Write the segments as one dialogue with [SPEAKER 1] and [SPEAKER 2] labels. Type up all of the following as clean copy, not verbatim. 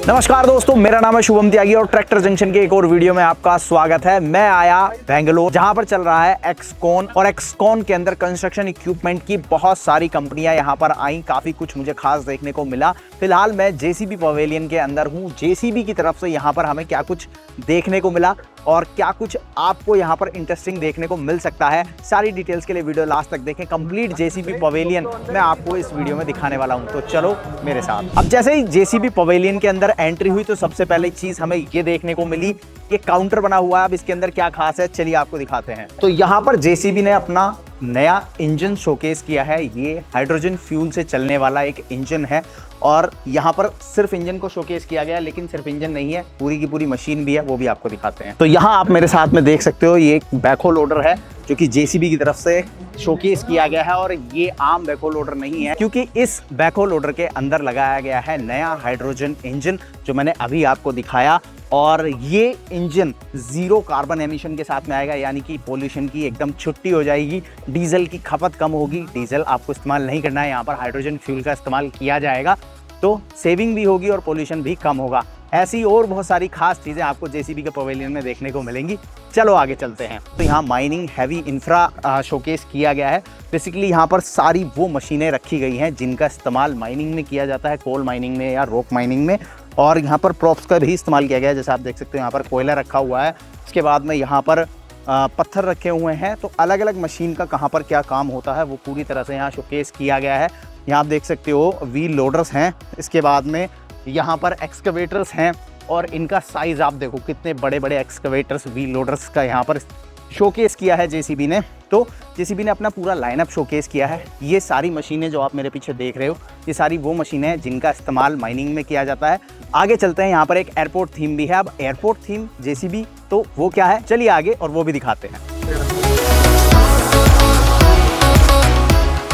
[SPEAKER 1] नमस्कार दोस्तों, मेरा नाम है शुभम त्यागी और ट्रैक्टर जंक्शन के एक और वीडियो में आपका स्वागत है। मैं आया बेंगलोर, जहां पर चल रहा है एक्सकॉन और एक्सकॉन के अंदर कंस्ट्रक्शन इक्विपमेंट की बहुत सारी कंपनियां यहां पर आई। काफी कुछ मुझे खास देखने को मिला। फिलहाल मैं जेसीबी पवेलियन के अंदर हूं। जेसीबी की तरफ से यहां पर हमें क्या कुछ देखने को मिला और क्या कुछ आपको यहां पर इंटरेस्टिंग देखने को मिल सकता है, सारी डिटेल्स के लिए वीडियो लास्ट तक देखें। कंप्लीट जेसीबी पवेलियन मैं आपको इस वीडियो में दिखाने वाला हूं, तो चलो मेरे साथ। अब जैसे ही जेसीबी पवेलियन के अंदर एंट्री हुई तो सबसे पहले चीज हमें ये देखने को मिली, ये काउंटर बना हुआ है। अब इसके अंदर क्या खास है, चलिए आपको दिखाते हैं। तो यहाँ पर जेसीबी ने अपना नया इंजन शोकेस किया है। ये हाइड्रोजन फ्यूल से चलने वाला एक इंजन है और यहाँ पर सिर्फ इंजन को शोकेस किया गया है, लेकिन सिर्फ इंजन नहीं है, पूरी की पूरी मशीन भी है, वो भी आपको दिखाते हैं। तो यहाँ आप मेरे साथ में देख सकते हो, ये एक बैकहो लोडर है जो कि जेसीबी की तरफ से शोकेस किया गया है और ये आम बैकहो लोडर नहीं है, क्योंकि इस बैकहो लोडर के अंदर लगाया गया है नया हाइड्रोजन इंजन जो मैंने अभी आपको दिखाया। और ये इंजन जीरो कार्बन एमिशन के साथ में आएगा, यानी कि पोल्यूशन की एकदम छुट्टी हो जाएगी। डीजल की खपत कम होगी, डीजल आपको इस्तेमाल नहीं करना है, यहाँ पर हाइड्रोजन फ्यूल का इस्तेमाल किया जाएगा, तो सेविंग भी होगी और पोल्यूशन भी कम होगा। ऐसी और बहुत सारी खास चीज़ें आपको जेसीबी के पवेलियन में देखने को मिलेंगी। चलो आगे चलते हैं। तो यहाँ माइनिंग हैवी इंफ्रा शोकेस किया गया है। बेसिकली यहाँ पर सारी वो मशीनें रखी गई हैं जिनका इस्तेमाल माइनिंग में किया जाता है, कोल माइनिंग में या रॉक माइनिंग में। और यहाँ पर प्रॉप्स का भी इस्तेमाल किया गया है, जैसे आप देख सकते हो यहाँ पर कोयला रखा हुआ है। उसके बाद में यहाँ पर पत्थर रखे हुए हैं। तो अलग अलग मशीन का कहाँ पर क्या काम होता है वो पूरी तरह से यहाँ शोकेस किया गया है। यहाँ आप देख सकते हो व्हील लोडर्स हैं, इसके बाद में यहाँ पर एक्सकवेटर्स हैं और इनका साइज़ आप देखो, कितने बड़े बड़े एक्सकवेटर्स व्हील लोडर्स का यहाँ पर शोकेस किया है जेसीबी ने। तो जेसीबी ने अपना पूरा लाइनअप शोकेस किया है। ये सारी मशीनें जो आप मेरे पीछे देख रहे हो, ये सारी वो मशीनें हैं जिनका इस्तेमाल माइनिंग में किया जाता है। आगे चलते हैं, यहाँ पर एक एयरपोर्ट थीम भी है। अब एयरपोर्ट थीम जेसीबी, तो वो क्या है, चलिए आगे और वो भी दिखाते हैं।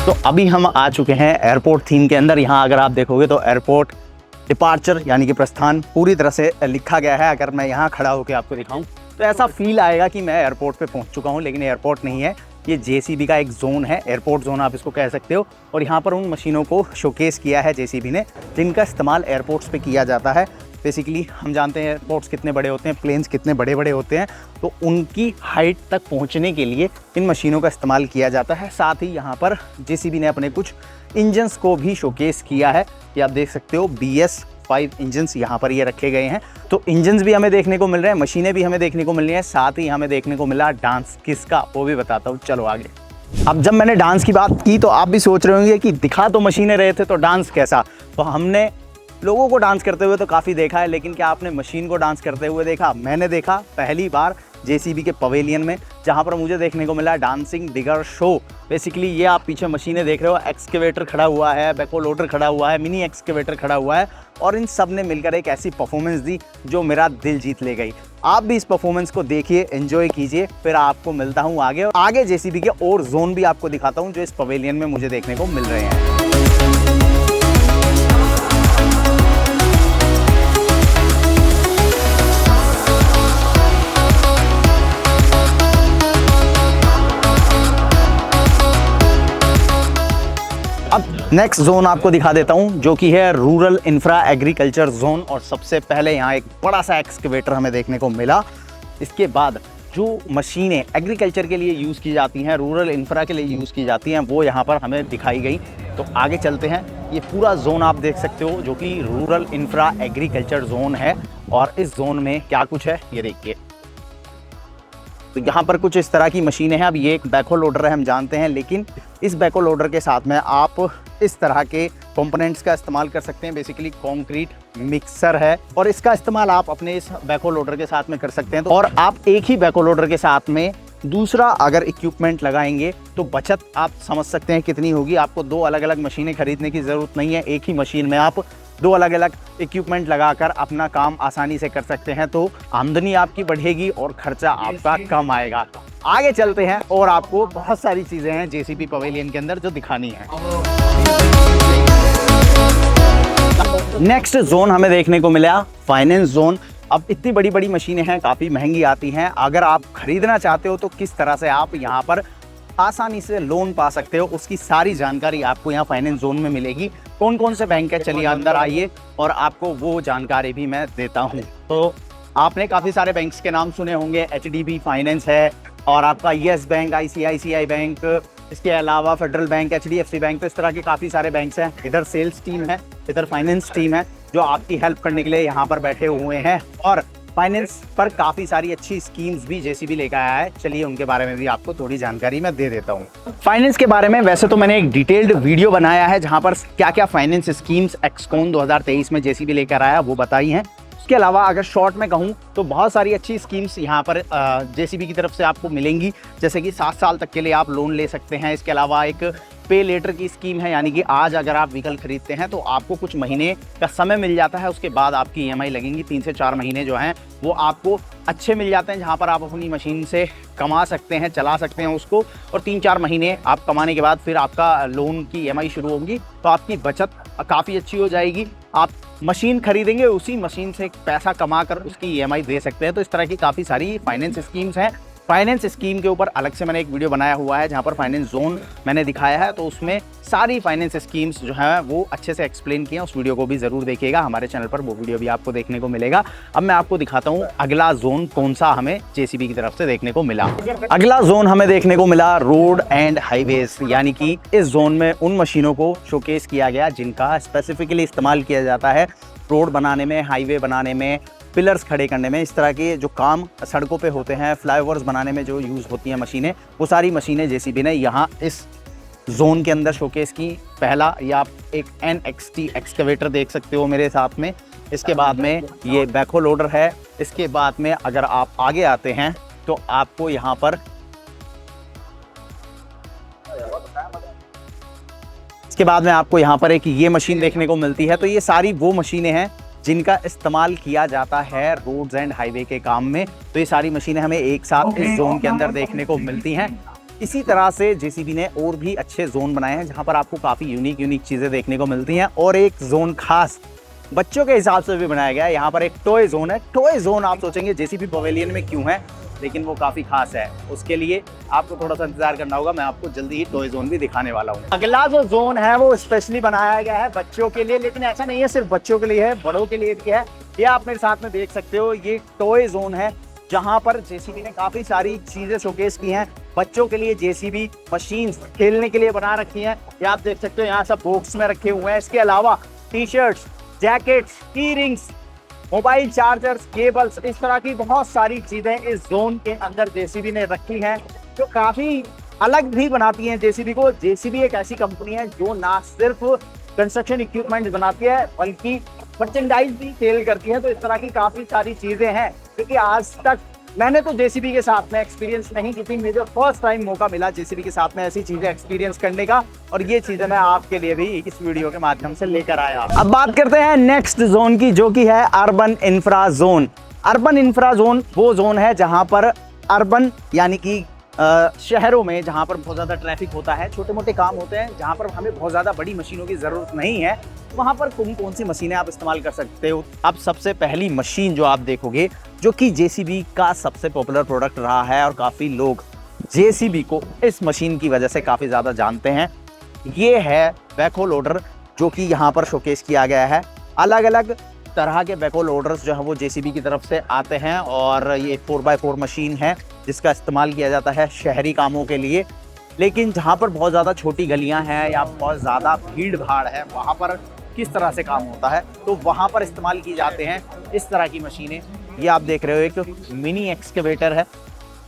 [SPEAKER 1] तो अभी हम आ चुके हैं एयरपोर्ट थीम के अंदर। यहाँ अगर आप देखोगे तो एयरपोर्ट डिपार्चर यानी कि प्रस्थान पूरी तरह से लिखा गया है। अगर मैं यहाँ खड़ा होकर आपको दिखाऊं तो ऐसा फील आएगा कि मैं एयरपोर्ट पे पहुंच चुका हूं, लेकिन एयरपोर्ट नहीं है, ये जेसीबी का एक जोन है, एयरपोर्ट जोन आप इसको कह सकते हो। और यहाँ पर उन मशीनों को शोकेस किया है जेसीबी ने जिनका इस्तेमाल एयरपोर्ट्स पे किया जाता है। बेसिकली हम जानते हैं एयरपोर्ट्स कितने बड़े होते हैं, प्लेन्स कितने बड़े बड़े होते हैं, तो उनकी हाइट तक पहुँचने के लिए इन मशीनों का इस्तेमाल किया जाता है। साथ ही यहाँ पर जेसीबी ने अपने कुछ इंजन्स को भी शोकेस किया है। ये आप देख सकते हो BS5 इंजन्स यहाँ पर ये रखे गए हैं। तो इंजन्स भी हमें देखने को मिल रहे हैं, मशीनें भी हमें देखने को मिल रही हैं। साथ ही हमें देखने को मिला डांस किसका, वो भी बताता हूँ, चलो आगे। अब जब मैंने डांस की बात की तो आप भी सोच रहे होंगे कि दिखा तो मशीनें रहे थे, तो डांस कैसा। तो हमने लोगों को डांस करते हुए तो काफ़ी देखा है, लेकिन क्या आपने मशीन को डांस करते हुए देखा? मैंने देखा पहली बार जेसीबी के पवेलियन में, जहाँ पर मुझे देखने को मिला डांसिंग डिगर शो। बेसिकली ये आप पीछे मशीनें देख रहे हो, एक्सकेवेटर खड़ा हुआ है, बैकहो लोडर खड़ा हुआ है, मिनी एक्सकेवेटर खड़ा हुआ है, और इन सब ने मिलकर एक ऐसी परफॉर्मेंस दी जो मेरा दिल जीत ले गई। आप भी इस परफॉर्मेंस को देखिए, एंजॉय कीजिए, फिर आपको मिलता हूँ आगे। और आगे जेसीबी के और जोन भी आपको दिखाता हूँ जो इस पवेलियन में मुझे देखने को मिल रहे हैं। अब नेक्स्ट जोन आपको दिखा देता हूं जो कि है रूरल इंफ्रा एग्रीकल्चर जोन। और सबसे पहले यहाँ एक बड़ा सा एक्सकेवेटर हमें देखने को मिला। इसके बाद जो मशीनें एग्रीकल्चर के लिए यूज़ की जाती हैं, रूरल इंफ्रा के लिए यूज़ की जाती हैं, वो यहाँ पर हमें दिखाई गई। तो आगे चलते हैं। ये पूरा जोन आप देख सकते हो जो कि रूरल इंफ्रा एग्रीकल्चर जोन है। और इस जोन में क्या कुछ है ये देखिए। तो यहाँ पर कुछ इस तरह की मशीनें हैं। अब ये एक बैकहो लोडर है, हम जानते हैं, लेकिन इस बैकहो लोडर के साथ में आप इस तरह के कंपोनेंट्स का इस्तेमाल कर सकते हैं। बेसिकली कंक्रीट मिक्सर है और इसका इस्तेमाल आप अपने इस बैकहो लोडर के साथ में कर सकते हैं। और आप एक ही बैकहो लोडर के साथ में दूसरा अगर इक्विपमेंट लगाएंगे तो बचत आप समझ सकते हैं कितनी होगी। आपको दो अलग अलग मशीनें खरीदने की ज़रूरत नहीं है, एक ही मशीन में आप दो अलग अलग इक्विपमेंट लगाकर अपना काम आसानी से कर सकते हैं। तो आमदनी आपकी बढ़ेगी और खर्चा आपका कम आएगा। आगे चलते हैं और आपको बहुत सारी चीज़ें हैं जेसीबी पवेलियन के अंदर जो दिखानी है। नेक्स्ट जोन हमें देखने को मिला फाइनेंस जोन। अब इतनी बड़ी बड़ी मशीनें हैं, काफ़ी महंगी आती हैं। अगर आप खरीदना चाहते हो तो किस तरह से आप यहाँ पर आसानी से लोन पा सकते हो, उसकी सारी जानकारी आपको यहाँ फाइनेंस जोन में मिलेगी। कौन कौन से बैंक है, चलिए अंदर आइए और आपको वो जानकारी भी मैं देता हूँ। तो आपने काफ़ी सारे बैंक्स के नाम सुने होंगे, HDB फाइनेंस है और आपका येस बैंक, ICICI बैंक, इसके अलावा फेडरल बैंक, HDFC बैंक। तो इस तरह के काफ़ी सारे बैंक्स हैं। इधर सेल्स टीम है, इधर फाइनेंस टीम है जो आपकी हेल्प करने के लिए यहाँ पर बैठे हुए हैं और फाइनेंस पर काफ़ी सारी अच्छी स्कीम्स भी JCB लेकर आया है। चलिए उनके बारे में भी आपको थोड़ी जानकारी मैं दे देता हूँ। फाइनेंस के बारे में वैसे तो मैंने एक डिटेल्ड वीडियो बनाया है जहाँ पर क्या क्या फाइनेंस स्कीम्स एक्सकॉन 2023 में JCB लेकर आया वो बताई हैं। उसके अलावा अगर शॉर्ट में कहूँ तो बहुत सारी अच्छी स्कीम्स यहाँ पर JCB की तरफ से आपको मिलेंगी, जैसे कि 7 साल तक के लिए आप लोन ले सकते हैं। इसके अलावा एक पे लेटर की स्कीम है, यानी कि आज अगर आप व्हीकल खरीदते हैं तो आपको कुछ महीने का समय मिल जाता है, उसके बाद आपकी EMI लगेंगी। 3 से 4 महीने जो हैं वो आपको अच्छे मिल जाते हैं, जहाँ पर आप अपनी मशीन से कमा सकते हैं, चला सकते हैं उसको, और 3-4 महीने आप कमाने के बाद फिर आपका लोन की EMI शुरू होगी। तो आपकी बचत काफ़ी अच्छी हो जाएगी। आप मशीन खरीदेंगे, उसी मशीन से पैसा कमा कर उसकी EMI दे सकते हैं। तो इस तरह की काफ़ी सारी फाइनेंस स्कीम्स हैं। फाइनेंस स्कीम के ऊपर अलग से मैंने एक वीडियो बनाया हुआ है जहाँ पर फाइनेंस जोन मैंने दिखाया है, तो उसमें सारी फाइनेंस स्कीम्स जो हैं वो अच्छे से एक्सप्लेन किए हैं। उस वीडियो को भी ज़रूर देखिएगा, हमारे चैनल पर वो वीडियो भी आपको देखने को मिलेगा। अब मैं आपको दिखाता हूँ अगला जोन कौन सा हमें JCB की तरफ से देखने को मिला। अगला जोन हमें देखने को मिला रोड एंड हाईवेज, यानी कि इस जोन में उन मशीनों को शोकेस किया गया जिनका स्पेसिफिकली इस्तेमाल किया जाता है रोड बनाने में, हाईवे बनाने में, पिलर्स खड़े करने में। इस तरह के जो काम सड़कों पे होते हैं, फ्लाईओवर्स बनाने में जो यूज़ होती हैं मशीनें, वो सारी मशीनें JCB ने यहाँ इस जोन के अंदर शोकेस की। पहला ये आप एक NXT एक्सकवेटर देख सकते हो मेरे साथ में। इसके बाद में ये बैकहो लोडर है। इसके बाद में अगर आप आगे आते हैं तो आपको यहाँ पर इसके बाद में आपको यहाँ पर एक ये मशीन देखने को मिलती है। तो ये सारी वो मशीनें हैं जिनका इस्तेमाल किया जाता है रोड्स एंड हाईवे के काम में। तो ये सारी मशीनें हमें एक साथ इस जोन के अंदर देखने को मिलती हैं। इसी तरह से JCB ने और भी अच्छे जोन बनाए हैं जहां पर आपको काफ़ी यूनिक चीज़ें देखने को मिलती हैं। और एक जोन खास बच्चों के हिसाब से भी बनाया गया है। यहाँ पर एक टॉय जोन है। टॉय जोन आप सोचेंगे JCB पवेलियन में क्यों है, लेकिन वो काफ़ी खास है। उसके लिए आपको थोड़ा सा इंतजार करना होगा, मैं आपको जल्दी ही टॉय जोन भी दिखाने वाला हूँ। अगला जो जोन है वो स्पेशली बनाया गया है बच्चों के लिए, लेकिन ऐसा नहीं है सिर्फ बच्चों के लिए है, बड़ों के लिए भी है। ये आप मेरे साथ में देख सकते हो, ये टॉय जोन है जहाँ पर JCB ने काफ़ी सारी चीज़ें शोकेस की हैं बच्चों के लिए। JCB मशीन्स खेलने के लिए बना रखी हैं, ये आप देख सकते हो, यहाँ सब बॉक्स में रखे हुए हैं। इसके अलावा टी-शर्ट्स, जैकेट्स, की रिंग्स, मोबाइल चार्जर्स, केबल्स, इस तरह की बहुत सारी चीज़ें इस जोन के अंदर JCB ने रखी हैं, जो काफ़ी अलग भी बनाती हैं JCB को। JCB एक ऐसी कंपनी है जो ना सिर्फ कंस्ट्रक्शन इक्विपमेंट बनाती है बल्कि मर्चेंडाइज भी सेल करती है। तो इस तरह की काफ़ी सारी चीज़ें हैं, क्योंकि आज तक मैंने तो JCB के साथ में एक्सपीरियंस नहीं की थी। मुझे फर्स्ट टाइम मौका मिला JCB के साथ में ऐसी चीज़ें एक्सपीरियंस करने का, और ये चीज़ें मैं आपके लिए भी इस वीडियो के माध्यम से लेकर आया। अब बात करते हैं नेक्स्ट जोन की, जो कि है urban infra zone. Urban infra zone वो जोन है जहाँ पर अर्बन यानी कि शहरों में जहाँ पर बहुत ज़्यादा ट्रैफिक होता है, छोटे मोटे काम होते हैं, जहाँ पर हमें बहुत ज़्यादा बड़ी मशीनों की ज़रूरत नहीं है, वहाँ पर कौन सी मशीनें आप इस्तेमाल कर सकते हो। अब सबसे पहली मशीन जो आप देखोगे, जो कि JCB का सबसे पॉपुलर प्रोडक्ट रहा है और काफ़ी लोग JCB को इस मशीन की वजह से काफ़ी ज़्यादा जानते हैं, ये है बैकहो लोडर, जो कि यहाँ पर शोकेस किया गया है। अलग अलग तरह के बैकहो लोडर्स जो है वो JCB की तरफ से आते हैं, और ये 4x4 मशीन है जिसका इस्तेमाल किया जाता है शहरी कामों के लिए। लेकिन जहाँ पर बहुत ज़्यादा छोटी गलियाँ हैं या बहुत ज़्यादा भीड़ भाड़ है, वहाँ पर किस तरह से काम होता है, तो वहाँ पर इस्तेमाल की जाते हैं इस तरह की मशीनें। ये आप देख रहे हो एक मिनी एक्सकेवेटर है,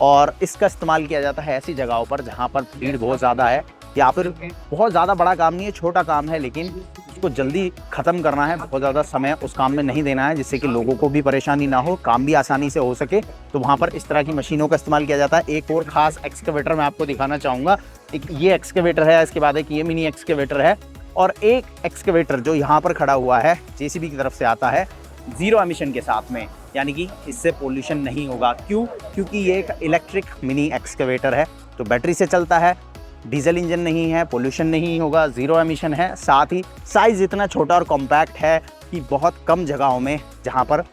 [SPEAKER 1] और इसका इस्तेमाल किया जाता है ऐसी जगहों पर जहाँ पर भीड़ बहुत ज़्यादा है, या फिर बहुत ज़्यादा बड़ा काम नहीं है, छोटा काम है, लेकिन उसको जल्दी ख़त्म करना है, बहुत ज़्यादा समय उस काम में नहीं देना है, जिससे कि लोगों को भी परेशानी ना हो, काम भी आसानी से हो सके। तो वहाँ पर इस तरह की मशीनों का इस्तेमाल किया जाता है। एक और ख़ास एक्सकेवेटर मैं आपको दिखाना चाहूँगा। एक ये एक्सकेवेटर है, इसके बाद एक ये मिनी एक्सकेवेटर है, और एक एक्सकेवेटर जो यहाँ पर खड़ा हुआ है JCB की तरफ से आता है ज़ीरो एमिशन के साथ में, यानी कि इससे पोल्यूशन नहीं होगा। क्यों? क्योंकि ये एक इलेक्ट्रिक मिनी एक्सकेवेटर है, तो बैटरी से चलता है, डीजल इंजन नहीं है, पोल्यूशन नहीं होगा, ज़ीरो एमिशन है। साथ ही साइज़ इतना छोटा और कॉम्पैक्ट है कि बहुत कम जगहों में जहाँ पर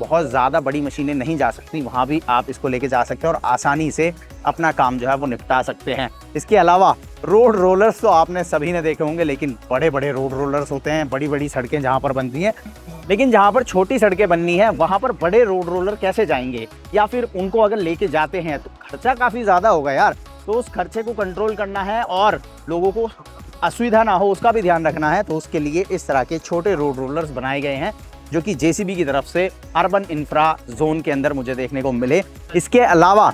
[SPEAKER 1] बहुत ज़्यादा बड़ी मशीनें नहीं जा सकती वहाँ भी आप इसको लेके जा सकते हैं और आसानी से अपना काम जो है वो निपटा सकते हैं। इसके अलावा रोड रोलर्स तो आपने सभी ने देखे होंगे, लेकिन बड़े बड़े रोड रोलर्स होते हैं, बड़ी बड़ी सड़कें जहाँ पर बनती हैं। लेकिन जहाँ पर छोटी सड़कें बननी है वहाँ पर बड़े रोड रोलर कैसे जाएंगे, या फिर उनको अगर लेके जाते हैं तो खर्चा काफ़ी ज़्यादा होगा यार। तो उस खर्चे को कंट्रोल करना है और लोगों को असुविधा ना हो उसका भी ध्यान रखना है। तो उसके लिए इस तरह के छोटे रोड रोलर्स बनाए गए हैं जो कि जेसीबी की तरफ से अर्बन इंफ्रा जोन के अंदर मुझे देखने को मिले। इसके अलावा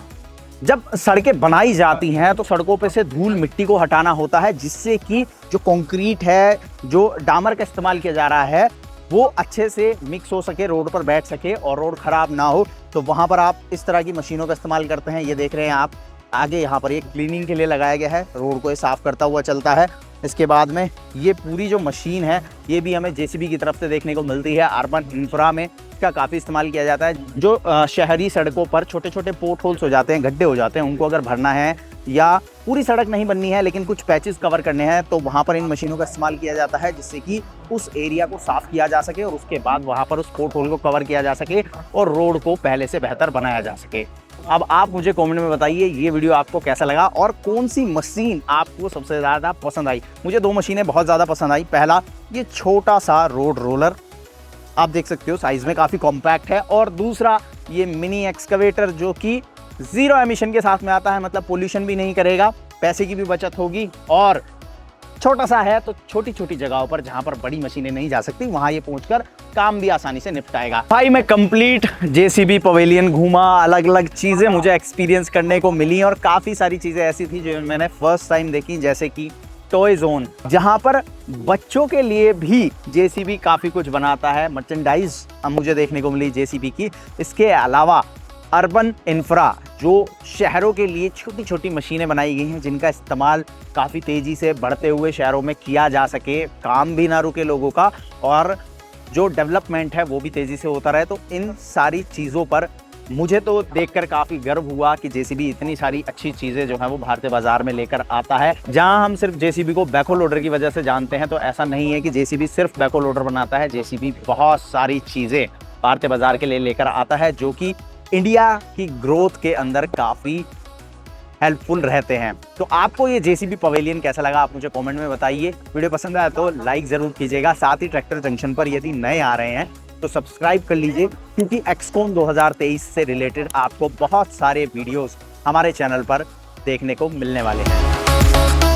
[SPEAKER 1] जब सड़कें बनाई जाती हैं तो सड़कों पे से धूल मिट्टी को हटाना होता है, जिससे कि जो कंक्रीट है, जो डामर का इस्तेमाल किया जा रहा है, वो अच्छे से मिक्स हो सके, रोड पर बैठ सके और रोड खराब ना हो। तो वहाँ पर आप इस तरह की मशीनों का इस्तेमाल करते हैं। ये देख रहे हैं आप आगे यहाँ पर एक क्लीनिंग के लिए लगाया गया है, रोड को साफ करता हुआ चलता है। इसके बाद में ये पूरी जो मशीन है ये भी हमें जेसीबी की तरफ से देखने को मिलती है। अर्बन इंफ्रा में इसका काफ़ी इस्तेमाल किया जाता है। जो शहरी सड़कों पर छोटे छोटे पोर्ट होल्स हो जाते हैं, गड्ढे हो जाते हैं, उनको अगर भरना है या पूरी सड़क नहीं बननी है लेकिन कुछ पैचेस कवर करने हैं तो वहाँ पर इन मशीनों का इस्तेमाल किया जाता है, जिससे कि उस एरिया को साफ़ किया जा सके और उसके बाद वहाँ पर उस पोर्ट होल को कवर किया जा सके और रोड को पहले से बेहतर बनाया जा सके। अब आप मुझे कमेंट में बताइए ये वीडियो आपको कैसा लगा और कौन सी मशीन आपको सबसे ज़्यादा पसंद आई। मुझे दो मशीनें बहुत ज़्यादा पसंद आई। पहला ये छोटा सा रोड रोलर, आप देख सकते हो साइज़ में काफ़ी कॉम्पैक्ट है, और दूसरा ये मिनी एक्सकवेटर जो कि ज़ीरो एमिशन के साथ में आता है, मतलब पोल्यूशन भी नहीं करेगा, पैसे की भी बचत होगी और छोटा सा है तो छोटी छोटी जगहों पर जहां पर बड़ी मशीनें नहीं जा सकती वहां ये पहुंचकर काम भी आसानी से निपटाएगा। भाई मैं कंप्लीट जेसीबी पवेलियन घूमा, अलग अलग चीज़ें मुझे एक्सपीरियंस करने को मिली और काफ़ी सारी चीज़ें ऐसी थी जो मैंने फर्स्ट टाइम देखी, जैसे कि टॉय जोन जहां पर बच्चों के लिए भी जेसीबी काफ़ी कुछ बनाता है। मर्चेंडाइज मुझे देखने को मिली जेसीबी की। इसके अलावा अर्बन इंफ्रा जो शहरों के लिए छोटी छोटी मशीनें बनाई गई हैं जिनका इस्तेमाल काफ़ी तेज़ी से बढ़ते हुए शहरों में किया जा सके, काम भी ना रुके लोगों का और जो डेवलपमेंट है वो भी तेज़ी से होता रहे। तो इन सारी चीज़ों पर मुझे तो देखकर काफ़ी गर्व हुआ कि जेसीबी इतनी सारी अच्छी चीज़ें जो हैं वो भारतीय बाजार में लेकर आता है। जहां हम सिर्फ जेसीबी को बैकहो लोडर की वजह से जानते हैं, तो ऐसा नहीं है कि जेसीबी सिर्फ बैकहो लोडर बनाता है। जेसीबी बहुत सारी चीज़ें भारतीय बाजार के लिए लेकर आता है जो कि इंडिया की ग्रोथ के अंदर काफ़ी हेल्पफुल रहते हैं। तो आपको ये जेसीबी पवेलियन कैसा लगा आप मुझे कमेंट में बताइए। वीडियो पसंद आया तो लाइक ज़रूर कीजिएगा। साथ ही ट्रैक्टर जंक्शन पर यदि नए आ रहे हैं तो सब्सक्राइब कर लीजिए, क्योंकि एक्सकॉन 2023 से रिलेटेड आपको बहुत सारे वीडियोस हमारे चैनल पर देखने को मिलने वाले हैं।